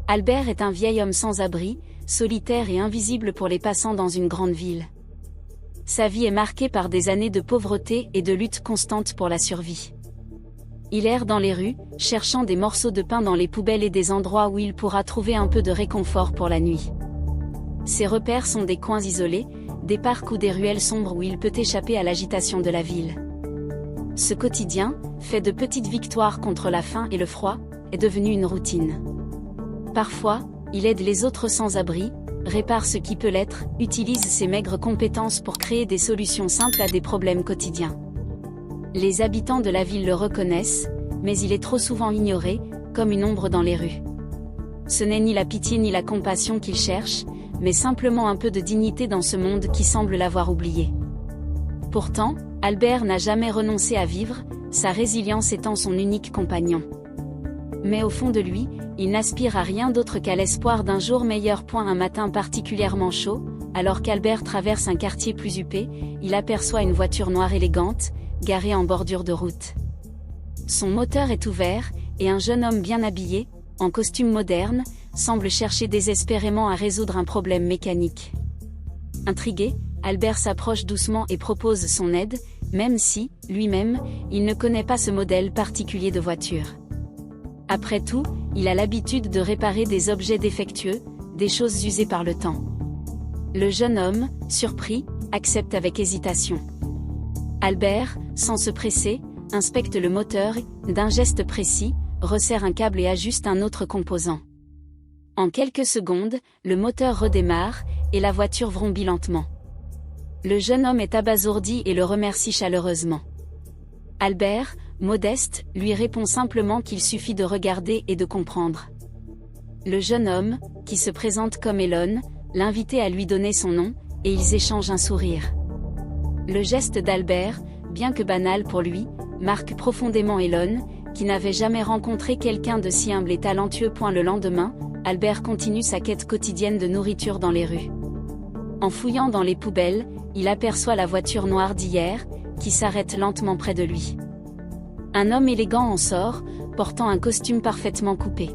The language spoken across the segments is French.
Albert est un vieil homme sans abri, solitaire et invisible pour les passants dans une grande ville. Sa vie est marquée par des années de pauvreté et de lutte constante pour la survie. Il erre dans les rues, cherchant des morceaux de pain dans les poubelles et des endroits où il pourra trouver un peu de réconfort pour la nuit. Ses repères sont des coins isolés, des parcs ou des ruelles sombres où il peut échapper à l'agitation de la ville. Ce quotidien, fait de petites victoires contre la faim et le froid, est devenu une routine. Parfois, il aide les autres sans-abri, répare ce qui peut l'être, utilise ses maigres compétences pour créer des solutions simples à des problèmes quotidiens. Les habitants de la ville le reconnaissent, mais il est trop souvent ignoré, comme une ombre dans les rues. Ce n'est ni la pitié ni la compassion qu'il cherche, mais simplement un peu de dignité dans ce monde qui semble l'avoir oublié. Pourtant, Albert n'a jamais renoncé à vivre, sa résilience étant son unique compagnon. Mais au fond de lui, il n'aspire à rien d'autre qu'à l'espoir d'un jour meilleur. Un matin particulièrement chaud, alors qu'Albert traverse un quartier plus huppé, il aperçoit une voiture noire élégante, garée en bordure de route. Son moteur est ouvert, et un jeune homme bien habillé, en costume moderne, semble chercher désespérément à résoudre un problème mécanique. Intrigué, Albert s'approche doucement et propose son aide, même si, lui-même, il ne connaît pas ce modèle particulier de voiture. Après tout, il a l'habitude de réparer des objets défectueux, des choses usées par le temps. Le jeune homme, surpris, accepte avec hésitation. Albert, sans se presser, inspecte le moteur et, d'un geste précis, resserre un câble et ajuste un autre composant. En quelques secondes, le moteur redémarre, et la voiture vrombit lentement. Le jeune homme est abasourdi et le remercie chaleureusement. Albert, modeste, lui répond simplement qu'il suffit de regarder et de comprendre. Le jeune homme, qui se présente comme Elon, l'invite à lui donner son nom, et ils échangent un sourire. Le geste d'Albert, bien que banal pour lui, marque profondément Elon, qui n'avait jamais rencontré quelqu'un de si humble et talentueux. Le lendemain, Albert continue sa quête quotidienne de nourriture dans les rues. En fouillant dans les poubelles, il aperçoit la voiture noire d'hier, qui s'arrête lentement près de lui. Un homme élégant en sort, portant un costume parfaitement coupé.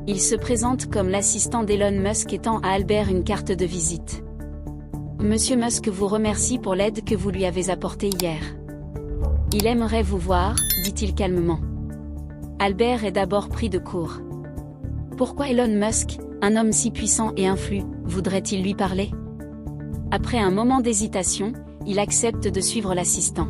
Il se présente comme l'assistant d'Elon Musk et tend à Albert une carte de visite. Monsieur Musk vous remercie pour l'aide que vous lui avez apportée hier. Il aimerait vous voir, dit-il calmement. Albert est d'abord pris de court. Pourquoi Elon Musk, un homme si puissant et influent, voudrait-il lui parler? Après un moment d'hésitation, il accepte de suivre l'assistant.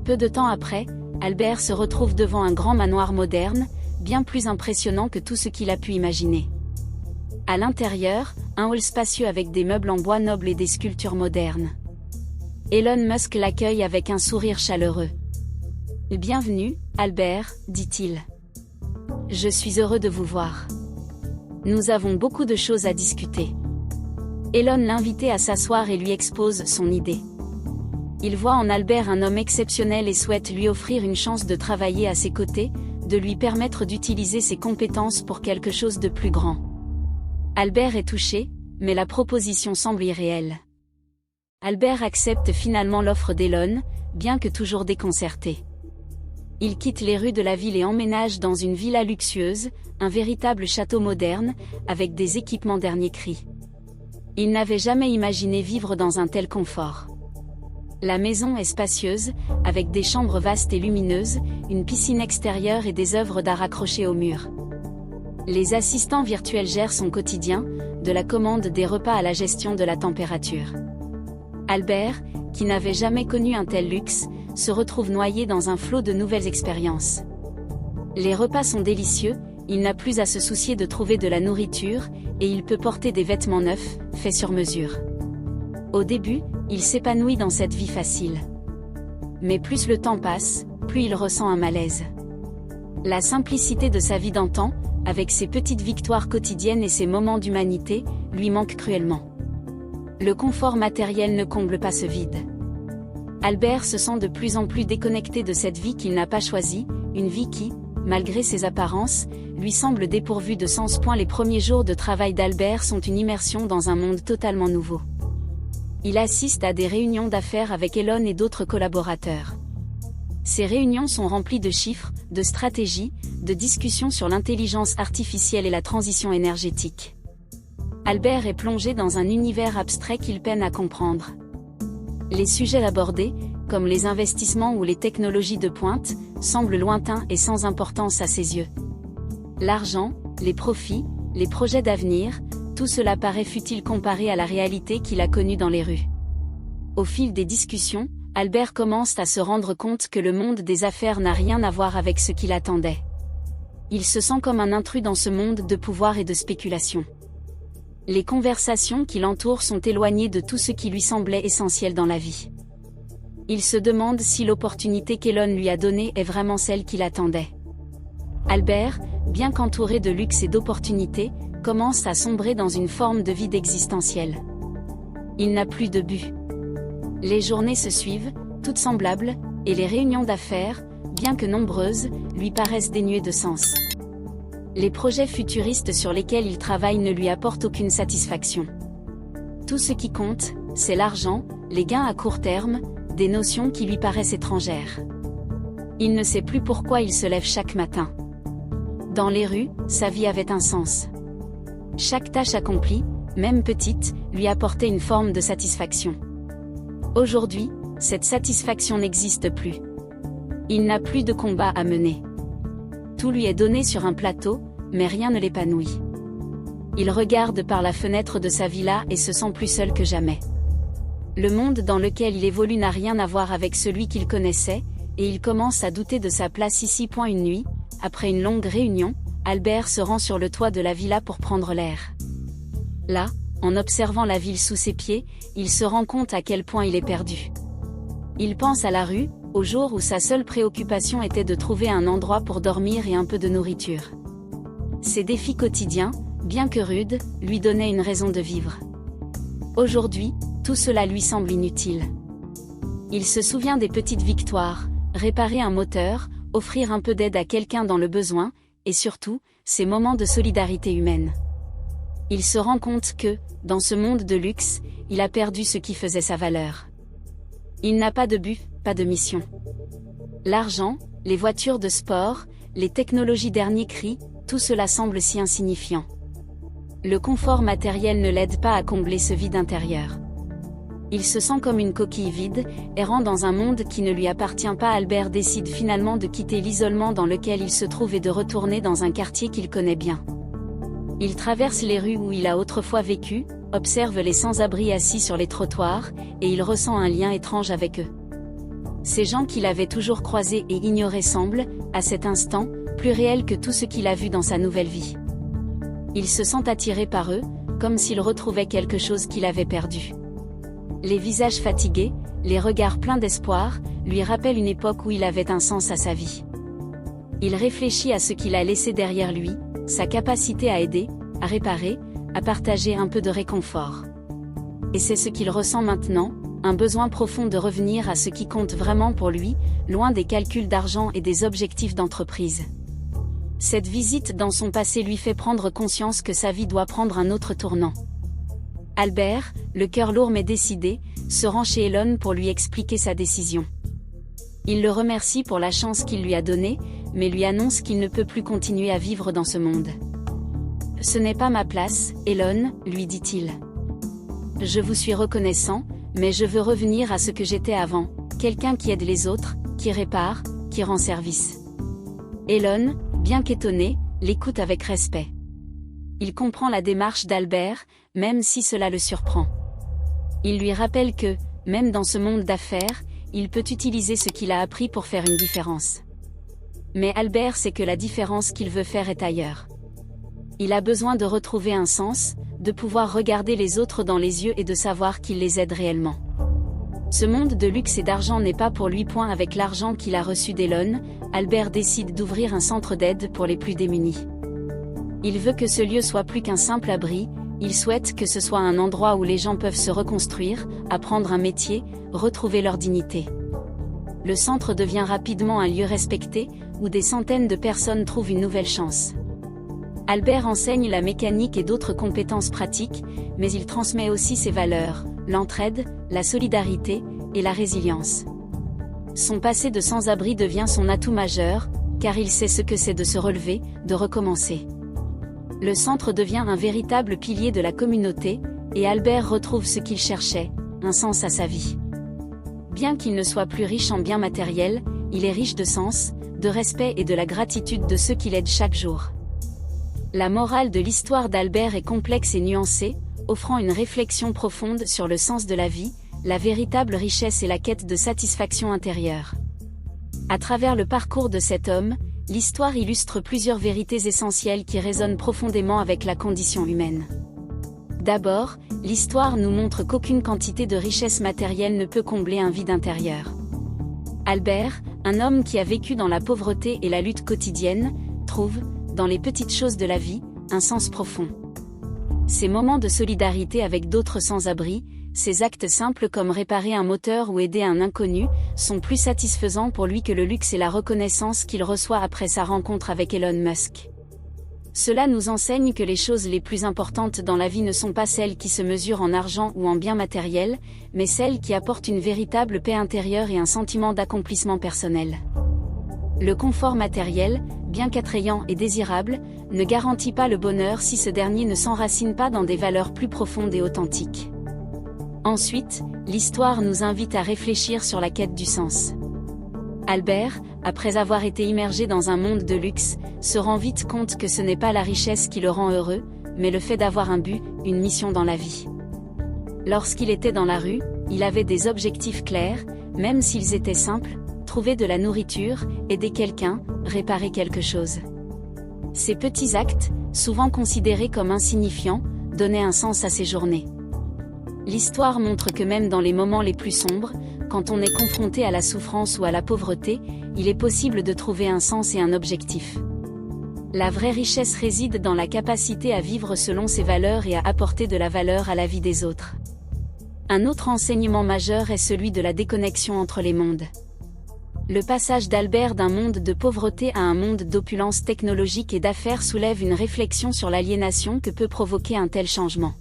Peu de temps après, Albert se retrouve devant un grand manoir moderne, bien plus impressionnant que tout ce qu'il a pu imaginer. À l'intérieur, un hall spacieux avec des meubles en bois noble et des sculptures modernes. Elon Musk l'accueille avec un sourire chaleureux. « Bienvenue, Albert, dit-il. Je suis heureux de vous voir. Nous avons beaucoup de choses à discuter. » Elon l'invitait à s'asseoir et lui expose son idée. Il voit en Albert un homme exceptionnel et souhaite lui offrir une chance de travailler à ses côtés, de lui permettre d'utiliser ses compétences pour quelque chose de plus grand. Albert est touché, mais la proposition semble irréelle. Albert accepte finalement l'offre d'Elon, bien que toujours déconcerté. Il quitte les rues de la ville et emménage dans une villa luxueuse, un véritable château moderne, avec des équipements dernier cri. Il n'avait jamais imaginé vivre dans un tel confort. La maison est spacieuse, avec des chambres vastes et lumineuses, une piscine extérieure et des œuvres d'art accrochées au mur. Les assistants virtuels gèrent son quotidien, de la commande des repas à la gestion de la température. Albert, qui n'avait jamais connu un tel luxe, se retrouve noyé dans un flot de nouvelles expériences. Les repas sont délicieux, il n'a plus à se soucier de trouver de la nourriture, et il peut porter des vêtements neufs, faits sur mesure. Au début, il s'épanouit dans cette vie facile. Mais plus le temps passe, plus il ressent un malaise. La simplicité de sa vie d'antan, avec ses petites victoires quotidiennes et ses moments d'humanité, lui manque cruellement. Le confort matériel ne comble pas ce vide. Albert se sent de plus en plus déconnecté de cette vie qu'il n'a pas choisie, une vie qui, malgré ses apparences, lui semble dépourvue de sens. Les premiers jours de travail d'Albert sont une immersion dans un monde totalement nouveau. Il assiste à des réunions d'affaires avec Elon et d'autres collaborateurs. Ces réunions sont remplies de chiffres, de stratégies, de discussions sur l'intelligence artificielle et la transition énergétique. Albert est plongé dans un univers abstrait qu'il peine à comprendre. Les sujets abordés, comme les investissements ou les technologies de pointe, semblent lointains et sans importance à ses yeux. L'argent, les profits, les projets d'avenir, tout cela paraît futile comparé à la réalité qu'il a connue dans les rues. Au fil des discussions, Albert commence à se rendre compte que le monde des affaires n'a rien à voir avec ce qu'il attendait. Il se sent comme un intrus dans ce monde de pouvoir et de spéculation. Les conversations qui l'entourent sont éloignées de tout ce qui lui semblait essentiel dans la vie. Il se demande si l'opportunité qu'Elon lui a donnée est vraiment celle qu'il attendait. Albert, bien qu'entouré de luxe et d'opportunités, commence à sombrer dans une forme de vide existentiel. Il n'a plus de but. Les journées se suivent, toutes semblables, et les réunions d'affaires, bien que nombreuses, lui paraissent dénuées de sens. Les projets futuristes sur lesquels il travaille ne lui apportent aucune satisfaction. Tout ce qui compte, c'est l'argent, les gains à court terme, des notions qui lui paraissent étrangères. Il ne sait plus pourquoi il se lève chaque matin. Dans les rues, sa vie avait un sens. Chaque tâche accomplie, même petite, lui apportait une forme de satisfaction. Aujourd'hui, cette satisfaction n'existe plus. Il n'a plus de combat à mener. Tout lui est donné sur un plateau, mais rien ne l'épanouit. Il regarde par la fenêtre de sa villa et se sent plus seul que jamais. Le monde dans lequel il évolue n'a rien à voir avec celui qu'il connaissait, et il commence à douter de sa place ici. Une nuit, après une longue réunion, Albert se rend sur le toit de la villa pour prendre l'air. Là, en observant la ville sous ses pieds, il se rend compte à quel point il est perdu. Il pense à la rue, au jour où sa seule préoccupation était de trouver un endroit pour dormir et un peu de nourriture. Ses défis quotidiens, bien que rudes, lui donnaient une raison de vivre. Aujourd'hui, tout cela lui semble inutile. Il se souvient des petites victoires, réparer un moteur, offrir un peu d'aide à quelqu'un dans le besoin, et surtout, ces moments de solidarité humaine. Il se rend compte que, dans ce monde de luxe, il a perdu ce qui faisait sa valeur. Il n'a pas de but, pas de mission. L'argent, les voitures de sport, les technologies dernier cri, tout cela semble si insignifiant. Le confort matériel ne l'aide pas à combler ce vide intérieur. Il se sent comme une coquille vide, errant dans un monde qui ne lui appartient pas. Albert décide finalement de quitter l'isolement dans lequel il se trouve et de retourner dans un quartier qu'il connaît bien. Il traverse les rues où il a autrefois vécu, observe les sans-abri assis sur les trottoirs, et il ressent un lien étrange avec eux. Ces gens qu'il avait toujours croisés et ignorés semblent, à cet instant, plus réels que tout ce qu'il a vu dans sa nouvelle vie. Il se sent attiré par eux, comme s'il retrouvait quelque chose qu'il avait perdu. Les visages fatigués, les regards pleins d'espoir, lui rappellent une époque où il avait un sens à sa vie. Il réfléchit à ce qu'il a laissé derrière lui, sa capacité à aider, à réparer, à partager un peu de réconfort. Et c'est ce qu'il ressent maintenant, un besoin profond de revenir à ce qui compte vraiment pour lui, loin des calculs d'argent et des objectifs d'entreprise. Cette visite dans son passé lui fait prendre conscience que sa vie doit prendre un autre tournant. Albert, le cœur lourd mais décidé, se rend chez Elon pour lui expliquer sa décision. Il le remercie pour la chance qu'il lui a donnée, mais lui annonce qu'il ne peut plus continuer à vivre dans ce monde. « Ce n'est pas ma place, Elon, lui dit-il. Je vous suis reconnaissant, mais je veux revenir à ce que j'étais avant, quelqu'un qui aide les autres, qui répare, qui rend service. » Elon, bien qu'étonné, l'écoute avec respect. Il comprend la démarche d'Albert, même si cela le surprend. Il lui rappelle que, même dans ce monde d'affaires, il peut utiliser ce qu'il a appris pour faire une différence. Mais Albert sait que la différence qu'il veut faire est ailleurs. Il a besoin de retrouver un sens, de pouvoir regarder les autres dans les yeux et de savoir qu'il les aide réellement. Ce monde de luxe et d'argent n'est pas pour lui. Avec l'argent qu'il a reçu d'Elon, Albert décide d'ouvrir un centre d'aide pour les plus démunis. Il veut que ce lieu soit plus qu'un simple abri, il souhaite que ce soit un endroit où les gens peuvent se reconstruire, apprendre un métier, retrouver leur dignité. Le centre devient rapidement un lieu respecté, où des centaines de personnes trouvent une nouvelle chance. Albert enseigne la mécanique et d'autres compétences pratiques, mais il transmet aussi ses valeurs, l'entraide, la solidarité, et la résilience. Son passé de sans-abri devient son atout majeur, car il sait ce que c'est de se relever, de recommencer. Le centre devient un véritable pilier de la communauté, et Albert retrouve ce qu'il cherchait, un sens à sa vie. Bien qu'il ne soit plus riche en biens matériels, il est riche de sens, de respect et de la gratitude de ceux qui l'aident chaque jour. La morale de l'histoire d'Albert est complexe et nuancée, offrant une réflexion profonde sur le sens de la vie, la véritable richesse et la quête de satisfaction intérieure. À travers le parcours de cet homme, l'histoire illustre plusieurs vérités essentielles qui résonnent profondément avec la condition humaine. D'abord, l'histoire nous montre qu'aucune quantité de richesse matérielle ne peut combler un vide intérieur. Albert, un homme qui a vécu dans la pauvreté et la lutte quotidienne, trouve, dans les petites choses de la vie, un sens profond. Ces moments de solidarité avec d'autres sans-abri, ces actes simples comme réparer un moteur ou aider un inconnu, sont plus satisfaisants pour lui que le luxe et la reconnaissance qu'il reçoit après sa rencontre avec Elon Musk. Cela nous enseigne que les choses les plus importantes dans la vie ne sont pas celles qui se mesurent en argent ou en biens matériels, mais celles qui apportent une véritable paix intérieure et un sentiment d'accomplissement personnel. Le confort matériel, bien qu'attrayant et désirable, ne garantit pas le bonheur si ce dernier ne s'enracine pas dans des valeurs plus profondes et authentiques. Ensuite, l'histoire nous invite à réfléchir sur la quête du sens. Albert, après avoir été immergé dans un monde de luxe, se rend vite compte que ce n'est pas la richesse qui le rend heureux, mais le fait d'avoir un but, une mission dans la vie. Lorsqu'il était dans la rue, il avait des objectifs clairs, même s'ils étaient simples: trouver de la nourriture, aider quelqu'un, réparer quelque chose. Ces petits actes, souvent considérés comme insignifiants, donnaient un sens à ses journées. L'histoire montre que même dans les moments les plus sombres, quand on est confronté à la souffrance ou à la pauvreté, il est possible de trouver un sens et un objectif. La vraie richesse réside dans la capacité à vivre selon ses valeurs et à apporter de la valeur à la vie des autres. Un autre enseignement majeur est celui de la déconnexion entre les mondes. Le passage d'Albert d'un monde de pauvreté à un monde d'opulence technologique et d'affaires soulève une réflexion sur l'aliénation que peut provoquer un tel changement.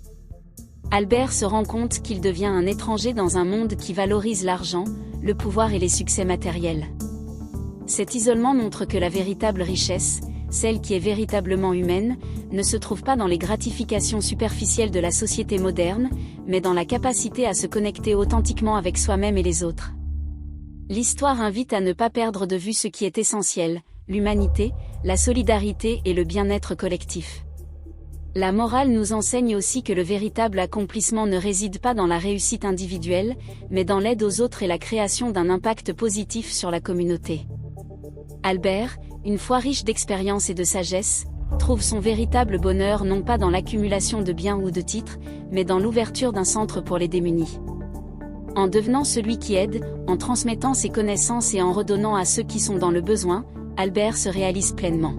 Albert se rend compte qu'il devient un étranger dans un monde qui valorise l'argent, le pouvoir et les succès matériels. Cet isolement montre que la véritable richesse, celle qui est véritablement humaine, ne se trouve pas dans les gratifications superficielles de la société moderne, mais dans la capacité à se connecter authentiquement avec soi-même et les autres. L'histoire invite à ne pas perdre de vue ce qui est essentiel: l'humanité, la solidarité et le bien-être collectif. La morale nous enseigne aussi que le véritable accomplissement ne réside pas dans la réussite individuelle, mais dans l'aide aux autres et la création d'un impact positif sur la communauté. Albert, une fois riche d'expérience et de sagesse, trouve son véritable bonheur non pas dans l'accumulation de biens ou de titres, mais dans l'ouverture d'un centre pour les démunis. En devenant celui qui aide, en transmettant ses connaissances et en redonnant à ceux qui sont dans le besoin, Albert se réalise pleinement.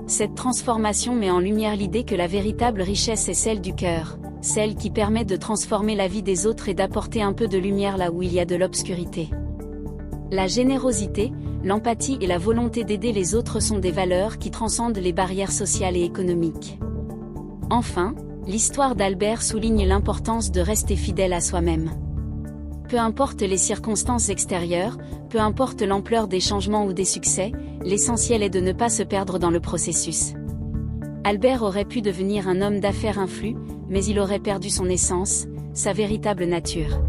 Cette transformation met en lumière l'idée que la véritable richesse est celle du cœur, celle qui permet de transformer la vie des autres et d'apporter un peu de lumière là où il y a de l'obscurité. La générosité, l'empathie et la volonté d'aider les autres sont des valeurs qui transcendent les barrières sociales et économiques. Enfin, l'histoire d'Albert souligne l'importance de rester fidèle à soi-même. Peu importe les circonstances extérieures, peu importe l'ampleur des changements ou des succès, l'essentiel est de ne pas se perdre dans le processus. Albert aurait pu devenir un homme d'affaires influent, mais il aurait perdu son essence, sa véritable nature.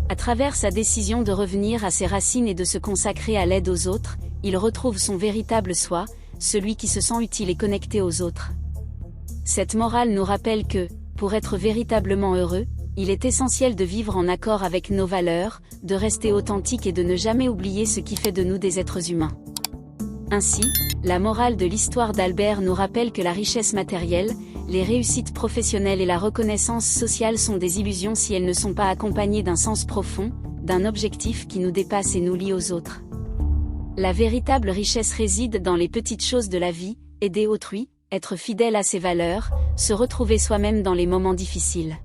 À travers sa décision de revenir à ses racines et de se consacrer à l'aide aux autres, il retrouve son véritable soi, celui qui se sent utile et connecté aux autres. Cette morale nous rappelle que, pour être véritablement heureux, il est essentiel de vivre en accord avec nos valeurs, de rester authentique et de ne jamais oublier ce qui fait de nous des êtres humains. Ainsi, la morale de l'histoire d'Albert nous rappelle que la richesse matérielle, les réussites professionnelles et la reconnaissance sociale sont des illusions si elles ne sont pas accompagnées d'un sens profond, d'un objectif qui nous dépasse et nous lie aux autres. La véritable richesse réside dans les petites choses de la vie: aider autrui, être fidèle à ses valeurs, se retrouver soi-même dans les moments difficiles.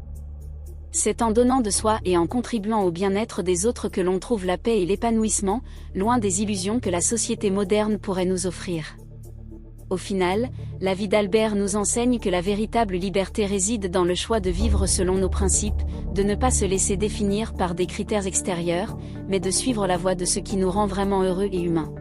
C'est en donnant de soi et en contribuant au bien-être des autres que l'on trouve la paix et l'épanouissement, loin des illusions que la société moderne pourrait nous offrir. Au final, la vie d'Albert nous enseigne que la véritable liberté réside dans le choix de vivre selon nos principes, de ne pas se laisser définir par des critères extérieurs, mais de suivre la voie de ce qui nous rend vraiment heureux et humains.